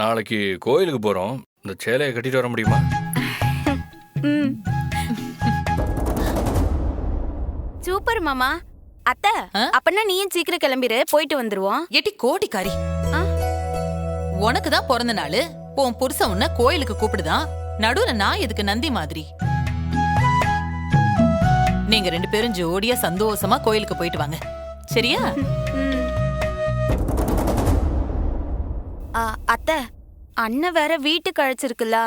நாளைக்கு கோயிலுக்கு போறோம். இந்த சேலையை கட்டிட்டு வர முடியுமா? ம். சூப்பர் மாமா. அத்தை, அப்பனா நீயும் சீக்கிரம் கிளம்பிரு, போயிட்டு வந்துருவோம். ஏட்டி கோடிக்காரி, ஆ? உனக்கு தான் பிறந்த நாள். உன் புருஷன் உன்ன கோயிலுக்கு கூப்பிடுதான். நடுவுல நான் எதுக்கு நந்தி மாதிரி? நீங்க 2 பேரும் ஜோடியா சந்தோஷமா கோயிலுக்கு போயிட்டு வாங்க, சரியா? ம். அத்தை, அண்ணன் வேற வீட்டுக்கு அழைச்சிருக்குல்ல.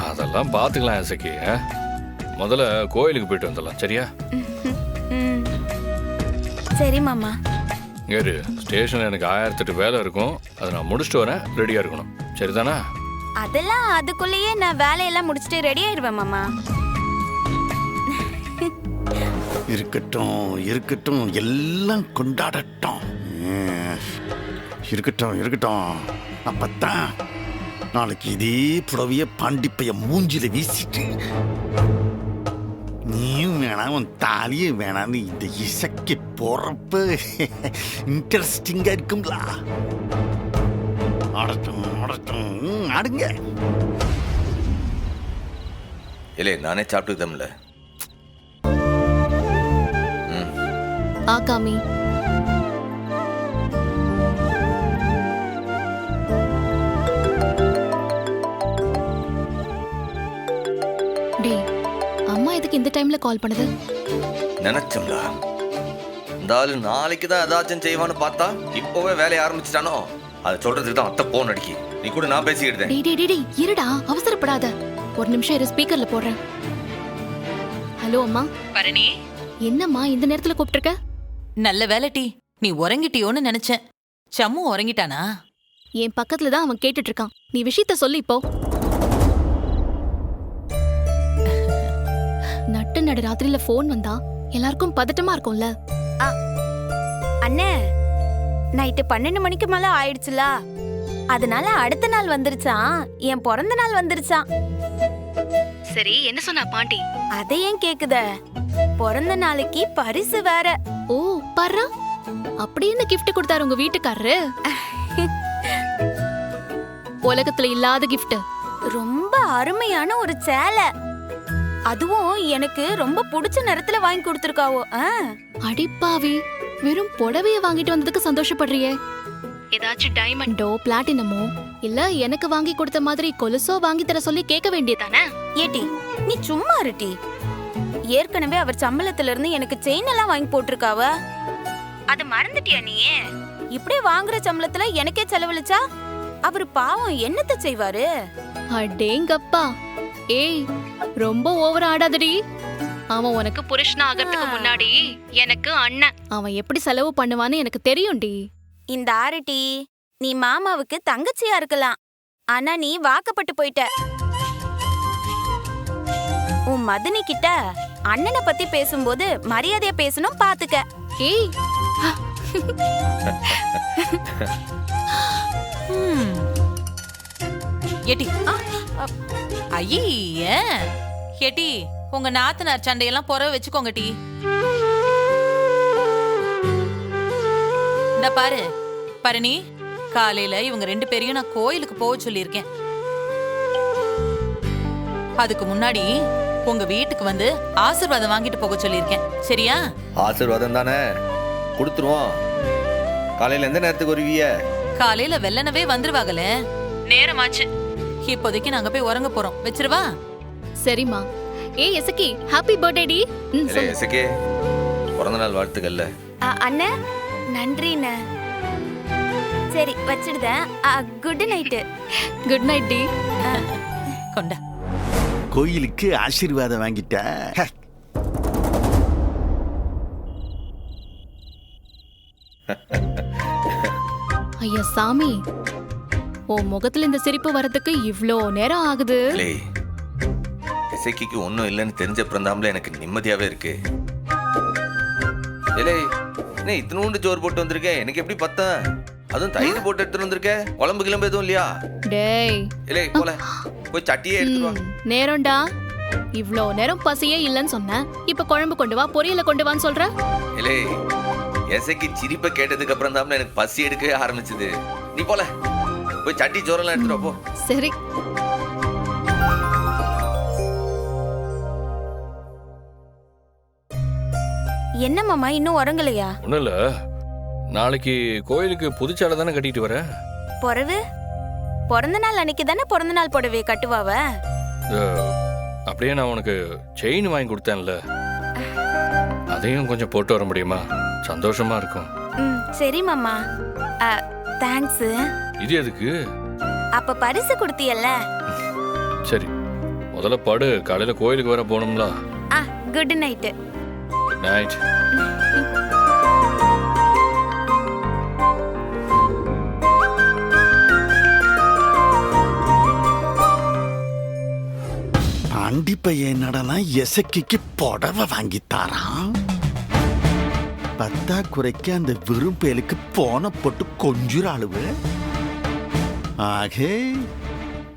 அதெல்லாம் பார்த்துக்கலாம் இசக்கி. முதல்ல கோயிலுக்கு போயிட்டு வந்துடலாம், சரியா? ம். சரி மாமா. ஏறு, ஸ்டேஷன்ல எனக்கு 1008 வேலை இருக்கும். அதை நான் முடிச்சுட்டு வரேன். ரெடியா இருக்கணும், சரிதானா? அதெல்லாம் அதுக்குள்ளேயே நான் வேலையெல்லாம் முடிச்சுட்டு ரெடி ஆயிடுவேன் மாமா. இருக்கட்டும் இருக்கட்டும், எல்லாம் கொண்டாடட்டும். இருக்கட்டும் இருக்கட்டும். அப்பத்தான் நாளைக்கு இதே புடவைய பாண்டிப்பைய மூஞ்சில வீசிட்டு நீயும் வேணாம் உன் தாலியும் வேணான்னு இந்த இசைக்கு போறப்ப இன்ட்ரெஸ்டிங்கா இருக்கும்ல. ஆடட்டும் ஆடட்டும், ஆடுங்க. இல்லை நானே சாப்பிட்டுக்கிட்டோம்ல. ஆகாமி, டேய், அம்மா எதுக்கு இந்த டைம்ல கால் பண்ணுது? நினைச்சோம்ல, இந்த ஆளு நாளைக்கு தான் ஏதாச்சும் செய்வான்னு பார்த்தா இப்போவே வேலையை ஆரம்பிச்சிட்டானோ. அதை சொல்றதுக்கு தான் அத்தை போன் அடிக்கி. நீ கூட நான் பேசிக்கிட்டேன். டேய் டேய் டேய், இருடா, அவசரப்படாத. ஒரு நிமிஷம் இரு, ஸ்பீக்கர்ல போடுறேன். ஹலோ அம்மா. பரணி, என்னம்மா இந்த நேரத்துல கூப்பிட்டிருக்க? நல்ல வேலை டி, நீ உறங்கிட்டியோன்னு நினைச்சேன். சம்மு உறங்கிட்டானா? என் பக்கத்துல தான் அவன் கேட்டுட்டு இருக்கான். நீ விஷயத்த சொல்லு இப்போ. நட்டு நடு ராத்திரியில போன் வந்தா எல்லாருக்கும் பதட்டமா இருக்கும்ல. அண்ணே, நைட்டு 12 மணிக்கு மேல ஆயிடுச்சுல, அதனால அடுத்த நாள் வந்துருச்சான். என் பிறந்த நாள் வந்துருச்சான். சரி, என்ன சொன்னா பாண்டி? அதை ஏன் கேக்குத? பிறந்த நாளைக்கு பரிசு வேற. ஓ பர்றா, அப்படி என்ன கிஃப்ட் கொடுத்தாரு உங்க வீட்டுக்காரரு? உலகத்துல இல்லாத கிஃப்ட். ரொம்ப அருமையான ஒரு சேலை, அதுவும் எனக்கு ரொம்ப பிடிச்ச நேரத்துல வாங்கி கொடுத்துருக்காவோ. அடிப்பாவி, வெறும் புடவைய வாங்கிட்டு வந்ததுக்கு சந்தோஷப்படுறியே. ஏதாச்சும் டைமண்டோ பிளாட்டினமோ இல்ல எனக்கு வாங்கி கொடுத்த மாதிரி கொலுசோ வாங்கி தர சொல்லி கேட்க வேண்டியதானே? ஏட்டி, நீ சும்மா இருட்டி. ஏற்கனவே அவர் சம்பளத்துல இருந்து எனக்கு செயின் எல்லாம் வாங்கி போட்டிருக்காவ. அத மறந்துட்டியா நீ? இப்படியே வாங்குற சம்பளத்துல எனக்கே செலவழிச்சா அவர் பாவம் என்னத்த செய்வாரு? அடேங்கப்பா, ஏய் ரொம்ப ஓவர் ஆடாதடி. அவன் உனக்கு புருஷனா ஆகிறதுக்கு முன்னாடி எனக்கு அண்ணன். அவன் எப்படி செலவு பண்ணுவான்னு எனக்கு தெரியும்டி. இந்த ஆரிட்டி, நீ மாமாவுக்கு தங்கச்சியா இருக்கலாம், ஆனா நீ வாக்கப்பட்டு போயிட்ட. உன் மதனி கிட்ட அண்ணனை பத்தி பேசும்போது மரியாதையா பேசணும், பாத்துக்க. ஏய் ஏட்டி, ஐய ஏட்டி, உங்க நாத்தனார் சண்டையெல்லாம் புறவை வச்சுக்கோங்க டி. இந்த பாரு பரணி, காலையில இவங்க 2 பேரையும் நான் கோயிலுக்கு போக சொல்லியிருக்கேன். அதுக்கு முன்னாடி உங்க வீட்டுக்கு வந்து ஆசீர்வாதம் வாங்கிட்டு போக சொல்லியிருக்கேன், சரியா? ஆசீர்வாதம் தானே, கொடுத்துருவோம். காலையில எந்த நேரத்துக்கு வருவிய? காலையில வெள்ளனவே வந்துருவாங்களே, நேரமாச்சு. இப்போதைக்கு நாங்க போய் உறங்க போறோம், வச்சிருவா? சரிம்மா. ஏய் எசக்கி, ஹாப்பி பர்த்டே டி. எசக்கே, பிறந்த நாள் வாழ்த்துக்கள்ல. அண்ணே, நன்றிண்ணே. சரி வச்சிடுதேன். Good night. குட் நைட் டி. கொண்டா. கோயிலுக்கு ஆசீர்வாதம் வாங்கிட்ட. ஐயா சாமி, உன் முகத்துல இந்த சிரிப்பு வரதுக்கு இவ்ளோ நேரம் ஆகுது. இசைக்கு ஒன்னும் இல்லைன்னு தெரிஞ்ச பிறந்தாமல எனக்கு நிம்மதியாவே இருக்கு. இலே, நீ இத்தனூண்டு சோறு போட்டு வந்திருக்கேன், எனக்கு எப்படி பத்த? அதுவும் தயிர் போட்டு எடுத்துட்டு வந்திருக்கேன். குழம்பு கிளம்பு எதுவும் இல்லையா? டேய், இலே போல போய் சட்டியே எடுத்துட்டு வா. நேரம்டா, இவ்ளோ நேரம் பசியே இல்லன்னு சொன்ன, இப்ப குழம்பு கொண்டு வா, பொரியல கொண்டு வான்னு சொல்ற. இலே, இசைக்கு சிரிப்பை கேட்டதுக்கு அப்புறம் தான் எனக்கு பசி எடுக்கவே ஆரம்பிச்சது. நீ போல போய் சட்டி சோறெல்லாம் எடுத்துட்டு வா, போ. சரி. என்ன மாமா இன்னும் உறங்கலையா? ஒன்றும் இல்லை, நாளைக்கு கோயிலுக்கு புதுச்சாலை தானே கட்டிட்டு வர. பொறவு பிறந்த நாள் அன்னைக்கு தானே பிறந்த நாள் புடவை கட்டுவாவ. அப்படியே நான் உனக்கு செயின் வாங்கி கொடுத்தேன்ல, அதையும் கொஞ்சம் போட்டு வர முடியுமா? சந்தோஷமா இருக்கும். சரி மாமா. தேங்க்ஸ். இது எதுக்கு? அப்ப பரிசு கொடுத்தியல்ல. சரி, முதல்ல படு, காலையில கோயிலுக்கு வர போகணும்ல. Good night. Good night. Pandi பையன் என்னடனா எசக்கிக்கு புடவை வாங்கித்தாரான். பத்தாக்குறைக்கு அந்த விரும்பேலுக்கு போன போட்டு கொஞ்சம் ஆளுவு. ஆக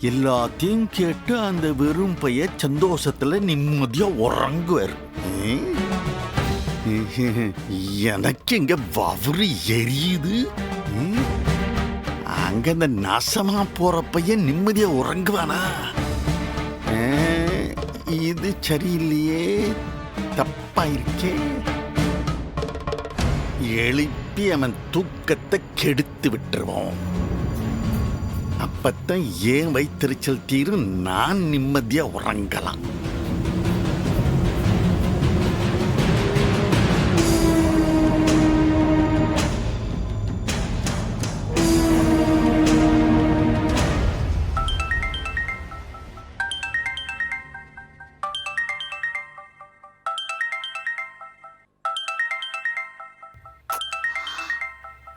எல்லாத்தையும் கேட்டு அந்த வெறும் பைய சந்தோஷத்துல நிம்மதியா உறங்குவார். எனக்கு இங்க வவுறு எரியுது. அங்க அந்த நாசமா போற பையன் நிம்மதியா உறங்குவானா? இது சரியில்லையே, தப்பா இருக்கே. எழுப்பி அவன் தூக்கத்தை கெடுத்து விட்டுருவோம். அப்பத்தான் ஏன் வைத்தறிச்சல் தீரும், நான் நிம்மதியா உறங்கலாம்.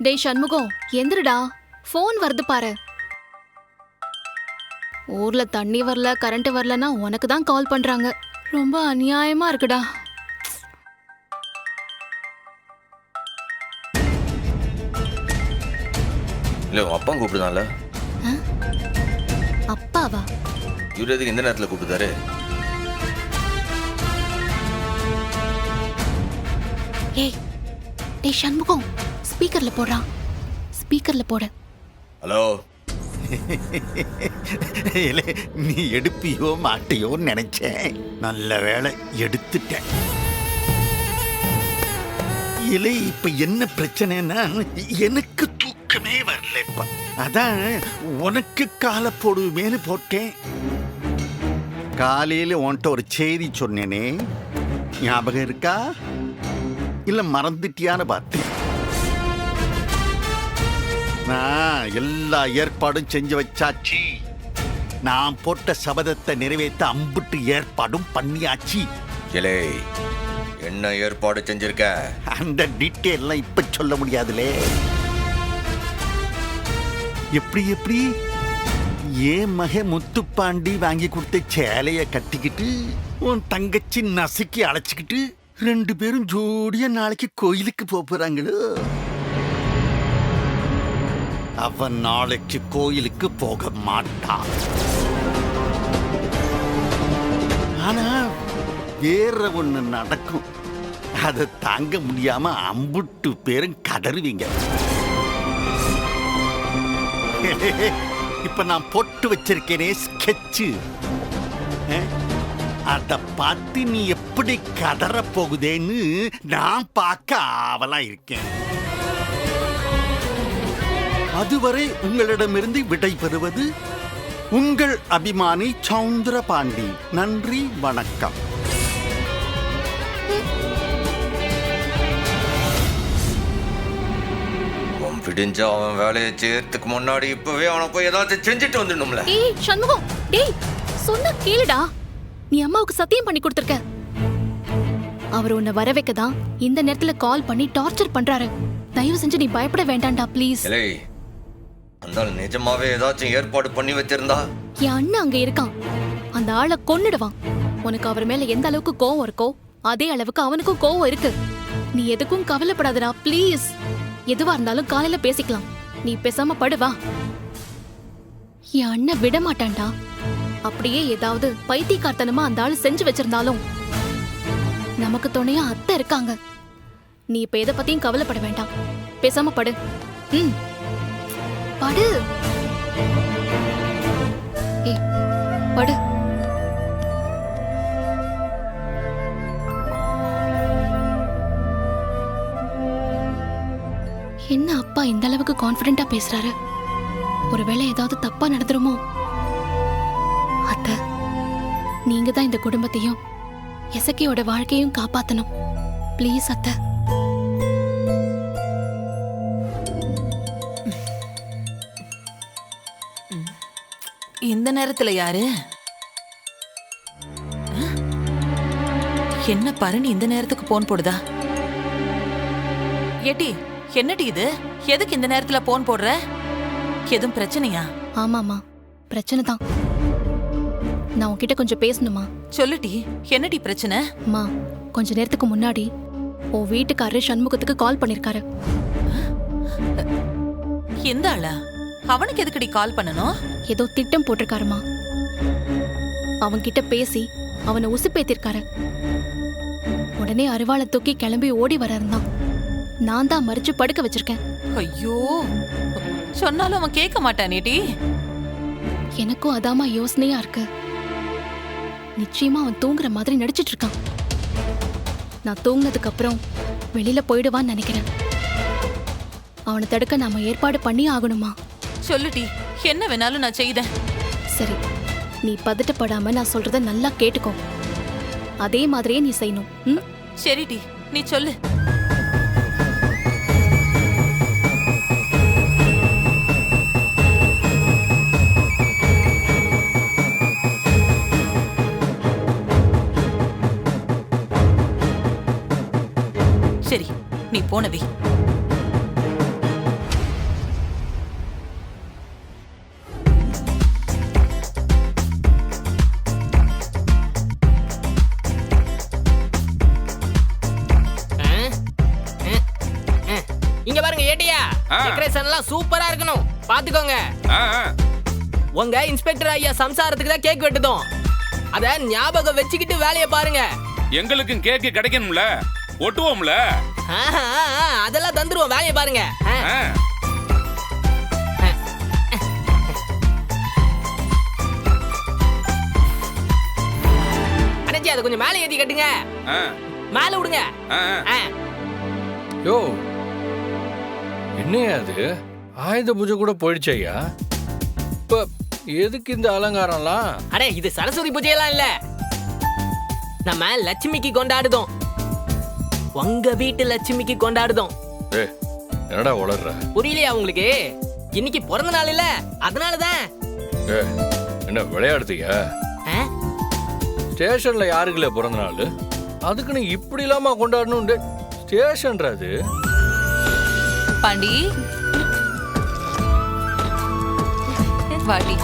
டேய் சண்முகம், எந்திரடா, போன் வருது பாரு. ஊர்ல தண்ணி வரல, கரண்ட் வரலன்னா உனக்கு தான் கால் பண்றாங்க. ரொம்ப அநியாயமா இருக்குடா. இல்ல உங்க அப்பா கூப்பிடுதான்ல. அப்பாவா? இவரு எதுக்கு இந்த நேரத்துல கூப்பிடுதாரு? ஏய் டேய் சண்முகம், ஸ்பீக்கர்ல போடுறான். ஸ்பீக்கர்ல போடு. ஹலோ. நீ எடுப்பியோ மாட்டியோ நினைச்சேன். நல்ல வேளை எடுத்துட்டேன். இலை இப்ப என்ன பிரச்சனைன்னா, எனக்கு தூக்கமே வரல. இப்ப அதான் உனக்கு காலை போடுவேன்னு போட்டேன். காலையில உன்கிட்ட ஒரு செய்தி சொன்னேனே, ஞாபகம் இருக்கா? இல்ல மறந்துட்டியான்னு பார்த்தேன். நான் எல்லா ஏற்பாடும் செஞ்சு வச்சாச்சு. நான் போட்ட சபதத்தை நிறைவேற்ற அம்புட்டு ஏற்பாடும் பண்ணியாச்சு. இலே, என்ன ஏற்பாடு செஞ்சிருக்க? அந்த டீட்டெயில் எல்லாம் இப்ப சொல்ல முடியாதுலே. எப்படி ஏன் மக முத்துப்பாண்டி வாங்கி கொடுத்த சேலைய கட்டிக்கிட்டு உன் தங்கச்சி நசுக்கி அழைச்சிக்கிட்டு 2 பேரும் ஜோடியா நாளைக்கு கோயிலுக்கு போறாங்களோ? அவன் நாளைக்கு கோயிலுக்கு போக மாட்டான். ஆனா வேற ஒண்ணு நடக்கும். அதை தாங்க முடியாம அம்புட்டு பேரும் கதறுவீங்க. இப்ப நான் போட்டு வச்சிருக்கேனே ஸ்கெட்சு, அத பார்த்து நீ எப்படி கதற போகுதேன்னு நான் பார்க்க ஆவலா இருக்கேன். அதுவரை உங்களிடமிருந்து விடை பெறுவது உங்கள் அபிமானி சௌந்தரபாண்டி. நன்றி, வணக்கம். விடிஞ்சா அவன் வேலையை செய்யறதுக்கு முன்னாடி இப்பவே அவனை போய் ஏதாச்சும் செஞ்சுட்டு வந்துடணும்ல. ஏய் சண்முகம், டேய் சொன்னா கேளுடா. நீ அம்மாவுக்கு சத்தியம் பண்ணி கொடுத்திருக்க. அவர் உன்னை வர வைக்க தான் இந்த நேரத்துல கால் பண்ணி டார்ச்சர் பண்றாரு. தயவு செஞ்சு நீ பயப்பட வேண்டாம்டா ப்ளீஸ். இலே, அந்த ஆள் நிஜமாவே ஏதாச்சும் ஏற்பாடு பண்ணி வச்சிருந்தா? என் அண்ணன் அங்க இருக்கான். அந்த ஆளை கொன்னுடுவான். உனக்கு அவர் மேல எந்த அளவுக்கு கோவம் இருக்கோ அதே அளவுக்கு அவனுக்கும் கோவம் இருக்கு. நீ எதுக்கும் கவலைப்படாதடா ப்ளீஸ். எதுவா இருந்தாலும் காலையில பேசிக்கலாம். நீ பேசாம படுவா. என் அண்ணன் விட மாட்டான்டா. அப்படியே ஏதாவது பைத்தியக்காரத்தனமா அந்த ஆளு செஞ்சு வச்சிருந்தாலும் நமக்கு துணையா அத்தை இருக்காங்க. நீ இப்ப எதை பத்தியும் கவலைப்பட வேண்டாம். பேசாம படு. படு. படு. என்ன அப்பா இந்த அளவுக்கு கான்ஃபிடென்ட்டா பேசுறாரு? ஒருவேளை ஏதாவது தப்பா நடந்துருமோ? அத்தை, நீங்க தான் இந்த குடும்பத்தையும் எசக்கியோட வாழ்க்கையும் காப்பாத்தணும். ப்ளீஸ் அத்தை. இந்த நேரத்துல யாரு? என்ன பரணி இந்த நேரத்துக்கு போன் போடுதா? ஏட்டி, என்னடி இது? எதுக்கு இந்த நேரத்துல போன் போடுற? எதுவும் பிரச்சனையா? ஆமாமா, பிரச்சனை தான். நான் உன்கிட்ட கொஞ்சம் பேசணுமா? சொல்லுடி, என்னடி பிரச்சனை? அம்மா, கொஞ்ச நேரத்துக்கு முன்னாடி உன் வீட்டுக்காரரு சண்முகத்துக்கு கால் பண்ணிருக்காரு. எந்த ஆளா? அவனுக்கு எதுக்குடி கால் பண்ணணும்? ஏதோ திட்டம் போட்டிருக்காருமா. அவன்கிட்ட பேசி அவனை உசுப்பேத்திருக்காரு. உடனே அருவாளை தூக்கி கிளம்பி ஓடி வர இருந்தான். நான் தான் மறிச்சு படுக்க வச்சிருக்கேன். ஐயோ, சொன்னாலும் அவன் கேட்க மாட்டானேடி. எனக்கும் அதாமா யோசனையா இருக்கு. நிச்சயமா அவன் தூங்குற மாதிரி நடிச்சிட்டு இருக்கான். நான் தூங்குனதுக்கு அப்புறம் வெளியில போயிடுவான்னு நினைக்கிறேன். அவனை தடுக்க நாம ஏற்பாடு பண்ணி ஆகணுமா? சொல்லுடி, என்ன வேணாலும் நான் செய்தேன். சரி, நீ பதட்டப்படாம நான் சொல்றத நல்லா கேட்டுக்கோ. அதே மாதிரியே நீ செய்யணும். ம்? சரிடி, நீ சொல்லு. சரி, நீ போனவே. இங்க பாருங்க ஏட்டியா, டெக்கரேஷன் எல்லாம் சூப்பரா இருக்கணும், பாத்துக்கோங்க. உங்க இன்ஸ்பெக்டர் ஐயா சம்சாரத்துக்கு தான் கேக் வெட்டுதோம். அத ஞாபகம் வச்சுக்கிட்டு வேலையை பாருங்க. எங்களுக்கும் கேக் கிடைக்கணும்ல, ஒட்டுவோம்ல. அதெல்லாம் தந்துருவோம், வேலையை பாருங்க. அண்ணாச்சி, அதை கொஞ்சம் மேலே ஏத்தி கட்டுங்க. மேல விடுங்க. யோ, என்னையா அது? ஆயுத பூஜை கூட போயிடுச்சு ஐயா. இப்ப எதுக்கு இந்த அலங்காரம்லாம்? அடே, இது சரஸ்வதி பூஜையெல்லாம் இல்ல, நம்ம லட்சுமிக்கு கொண்டாடுதோம். உங்க வீட்டு லட்சுமிக்கு கொண்டாடுதோம். ஏய், என்னடா உளர்ற? புரியலையா உங்களுக்கு? இன்னைக்கு பிறந்த நாள் இல்ல, அதனாலதான். ஏய், என்ன விளையாடுறீங்க? ஸ்டேஷன்ல யாருக்குல பிறந்த நாள்? அதுக்கு நீ இப்படி இல்லாம கொண்டாடணும்? ஸ்டேஷன்றது பாண்டி, வாடி.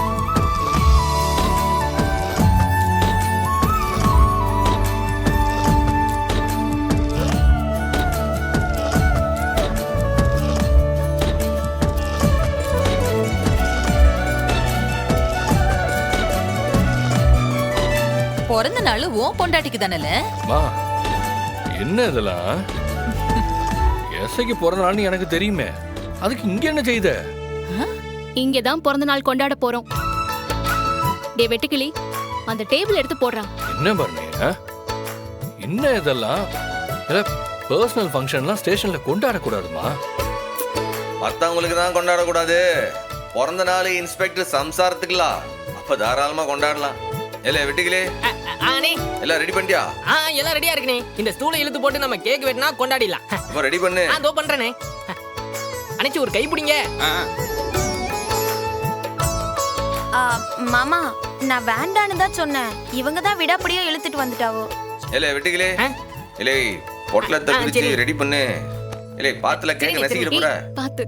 பிறந்த நாள் உன் பொண்டாட்டிக்கு தானே? என்ன இதெல்லாம்? எசைக்கு பிறந்த நாள்னு எனக்கு தெரியுமே, அதுக்கு இங்க என்ன செய்த? இங்கதான் பிறந்த நாள் கொண்டாட போறோம். டே வெட்டுக்கிளி, அந்த டேபிள் எடுத்து போடுறான். என்ன பண்ணி? என்ன இதெல்லாம்? பர்சனல் ஃபங்க்ஷன்லாம் ஸ்டேஷன்ல கொண்டாடக்கூடாதுமா. மத்தவங்களுக்கு தான் கொண்டாடக்கூடாது, பிறந்த நாள் இன்ஸ்பெக்டர் சம்சாரத்துக்குலாம் அப்ப தாராளமா கொண்டாடலாம். இல்ல வெட்டிக்கலே, எல்லாம் ரெடி பண்ணிட்டியா? எல்லாம் ரெடியா இருக்குனே. இந்த ஸ்டூலை இழுத்து போட்டு நம்ம கேக் வெட்டினா கொண்டாடிடலாம். அப்ப ரெடி பண்ணு. அதோ பண்றேனே. அனைச்சு ஒரு கை பிடிங்க. மாமா, நான் வேண்டான்னு தான் சொன்னேன். இவங்க தான் விடாப்படியா இழுத்துட்டு வந்துட்டாவோ. இல்ல வெட்டிக்கலே, இல்ல பொட்டலத்தை பிரிச்சு ரெடி பண்ணு. இல்ல பாத்துல கேக் நசிக்கிற கூட பாத்து.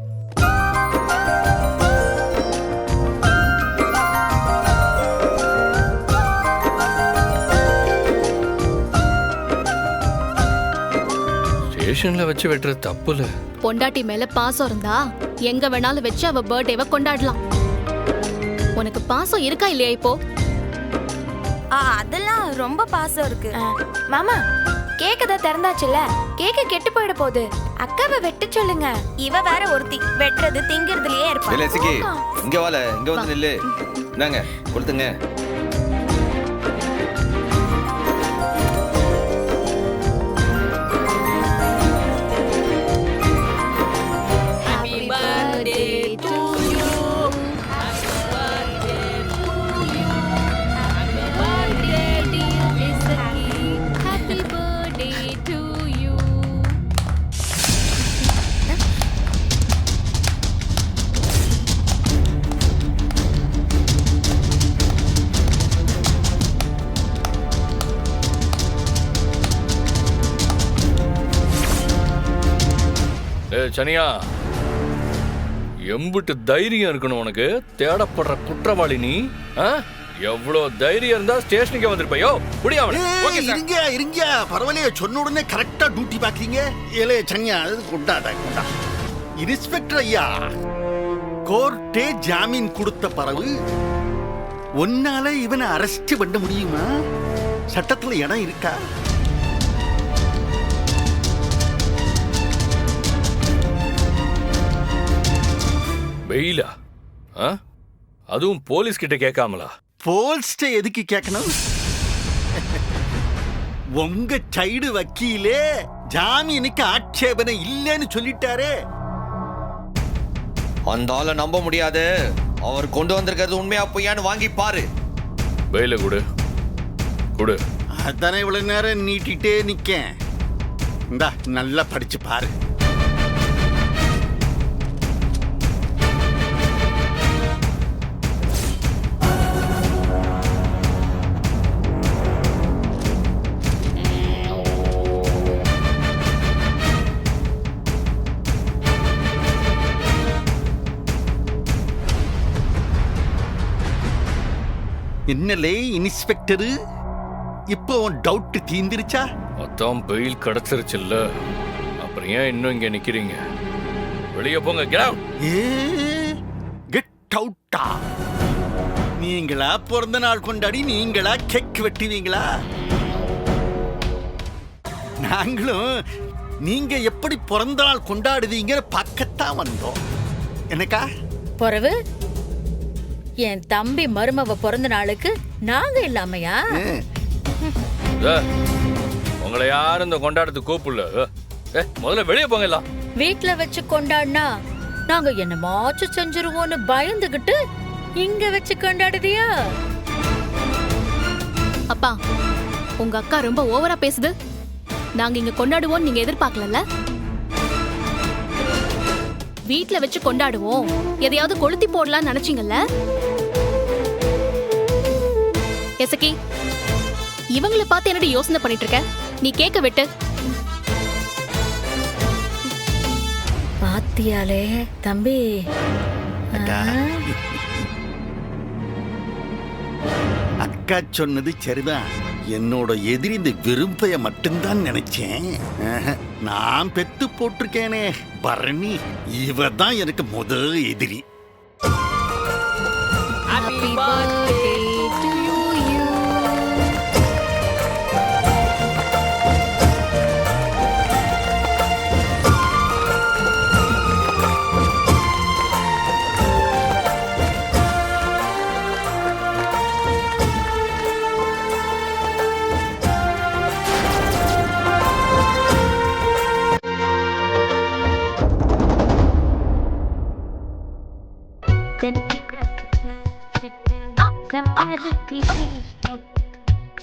ஸ்டேஷன்ல வச்சு வெட்டுறது தப்புல. பொண்டாட்டி மேல பாசம் இருந்தா எங்க வேணாலும் வச்சு அவ பர்த்டேவை கொண்டாடலாம். உனக்கு பாசம் இருக்கா இல்லையா இப்போ? அதெல்லாம் ரொம்ப பாசம் இருக்கு. மாமா, கேக்க தான் திறந்தாச்சுல, கேக்க கெட்டு போயிட போகுது. அக்காவை வெட்ட சொல்லுங்க. இவ வேற ஒருத்தி வெட்டுறது திங்கிறதுலயே இருப்பா. இங்க வால, இங்க வந்து நில்லு. என்னங்க கொடுத்துங்க. சனியா, எம்பிட்டு தைரியம் இருக்கணும் உனக்கு? தேடப்படுற குற்றவாளி நீ. எவ்வளோ தைரியம் இருந்தா ஸ்டேஷனுக்கே வந்திருப்பையோ? முடியாம இருங்க பரவாயில்லையே, சொன்ன உடனே கரெக்டா டியூட்டி பாக்குறீங்க. ஏலே சன்யா, கொண்டாடா கொண்டா. இன்ஸ்பெக்டர் ஐயா, கோர்ட்டே ஜாமீன் கொடுத்த பிறகு ஒன்னால இவனை அரெஸ்ட் பண்ண முடியுமா? சட்டத்துல இடம் இருக்கா? வெயிலா? அதுவும் போலீஸ் கிட்ட கேட்காமலா? போலீஸ்ட எதுக்கு கேட்கணும்? உங்க சைடு வக்கீலே ஜாமீனுக்கு ஆட்சேபனை இல்லைன்னு சொல்லிட்டாரே. அந்த ஆளை நம்ப முடியாது. அவர் கொண்டு வந்திருக்கிறது உண்மையா பொய்யான்னு வாங்கி பாரு. வெயில கொடு கொடு. அதானே இவ்வளவு நேரம் நீட்டிட்டே நிக்கேன். இந்தா நல்லா படிச்சு பாரு. என்னலே இன்ஸ்பெக்டரு, இப்போ உன் டவுட் தீந்துருச்சா? அதான் பெயில் கிடைச்சிருச்சுல்ல, அப்புறம் ஏன் இன்னும் இங்க நிக்கிறீங்க? வெளியே போங்க. கெட் அவுட்டா? நீங்களா பிறந்த நாள் கொண்டாடி நீங்களா கேக் வெட்டுவீங்களா? நாங்களும் நீங்க எப்படி பிறந்த நாள் கொண்டாடுவீங்க பார்க்கத்தான் வந்தோம். எனக்கா பொறவு என் தம்பி மருமவ பிறந்த நாளுக்கு நாங்க இல்லாமையா? உங்களை யாரும் இந்த கொண்டாடத்துக்கு கூப்பிடல. முதல்ல வெளியே போங்க எல்லாம். வீட்ல வச்சு கொண்டாடினா நாங்க என்னமாச்சும் செஞ்சிருவோன்னு பயந்துகிட்டு இங்க வச்சு கொண்டாடுதியா? அப்பா, உங்க அக்கா ரொம்ப ஓவரா பேசுது. நாங்க இங்க கொண்டாடுவோம் நீங்க எதிர்பார்க்கல. வீட்ல வச்சு கொண்டாடுவோம், எதையாவது கொளுத்தி போடலாம்னு நினைச்சீங்கல்ல? எசக்கி, இவங்கள பார்த்து என்னடி யோசனை பண்ணிட்டு இருக்க? நீ கேக்க விட்டு. பாத்தியாலே தம்பி, அக்கா சொன்னது சரிதான். என்னோட எதிரி இந்த விரும்பைய மட்டும்தான் நினைச்சேன். நான் பெத்து போட்டிருக்கேனே பரணி, இவ தான் எனக்கு முதல் எதிரி. Happy birthday to you.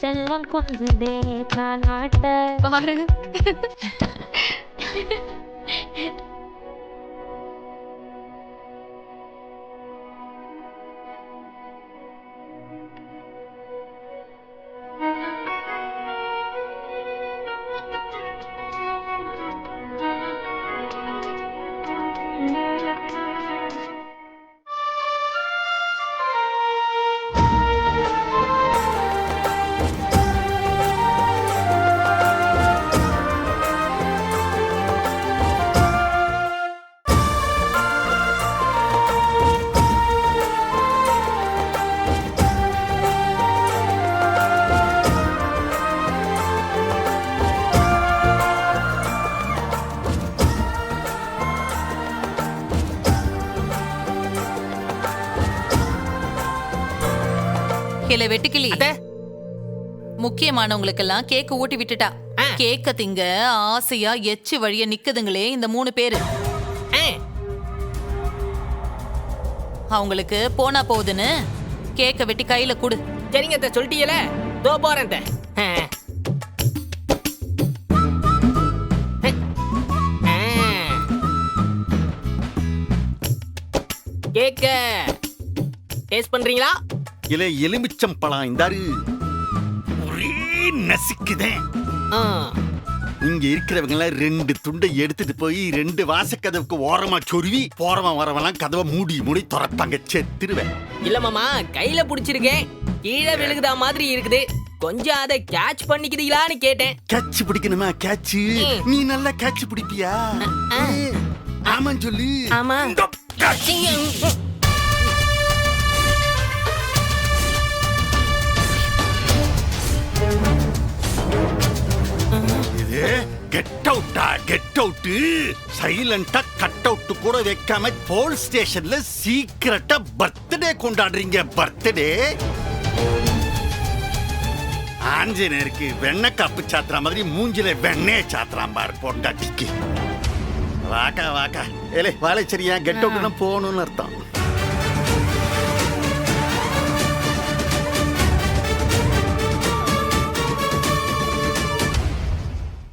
செல்வம் கொஞ்சதே காலாட்ட பாரு. இல்ல வெட்டுக்கிளி, முக்கியமானவங்களுக்கெல்லாம் கேக்கு ஊட்டி விட்டுட்டா. கேக்க திங்க ஆசையா எச்சு வழிய நிக்குதுங்களே இந்த 3 பேரு. அவங்களுக்கு போனா போகுதுன்னு கேக்க வெட்டி கையில குடு. சரிங்க சொல்லிட்டீங்களே, தோ போறேன். கேக்க டேஸ்ட் பண்றீங்களா? இல்ல எலுமிச்சம் பழம் இந்தாரு, ஒரே நசிக்குதே. இங்க இருக்கிறவங்க எல்லாம் 2 துண்டை எடுத்துட்டு போய் 2 வாசக்கதவுக்கு ஓரமா சொருவி போறவன் வரவெல்லாம் கதவை மூடி மூடி திறப்பாங்க. செத்துருவேன். இல்ல மாமா, கையில புடிச்சிருக்கேன், கீழே விழுகுதா மாதிரி இருக்குது. கொஞ்சம் அதை கேட்ச் பண்ணிக்கிறீங்களான்னு கேட்டேன். கேட்ச் பிடிக்கணுமா? கேட்ச் நீ நல்லா கேட்ச் பிடிப்பியா? ஆமான்னு சொல்லு. ஆமா. இது கெட் அவுட்டா? கெட் அவுட் சைலண்டா கட் அவுட் கூட வைக்காம போலீஸ் ஸ்டேஷன்ல சீக்கிரட்டா பர்த்டே கொண்டாடுறீங்க. பர்த்டே ஆஞ்சநேயருக்கு வெண்ணெய் காப்பு சாத்துற மாதிரி மூஞ்சில வெண்ணெய் சாத்துறான் பாரு பொண்டாட்டிக்கு. வாக்கா வாக்கா. ஏலே வாழைச்சரியா, கெட் அவுட்னா போகணும்னு அர்த்தம்.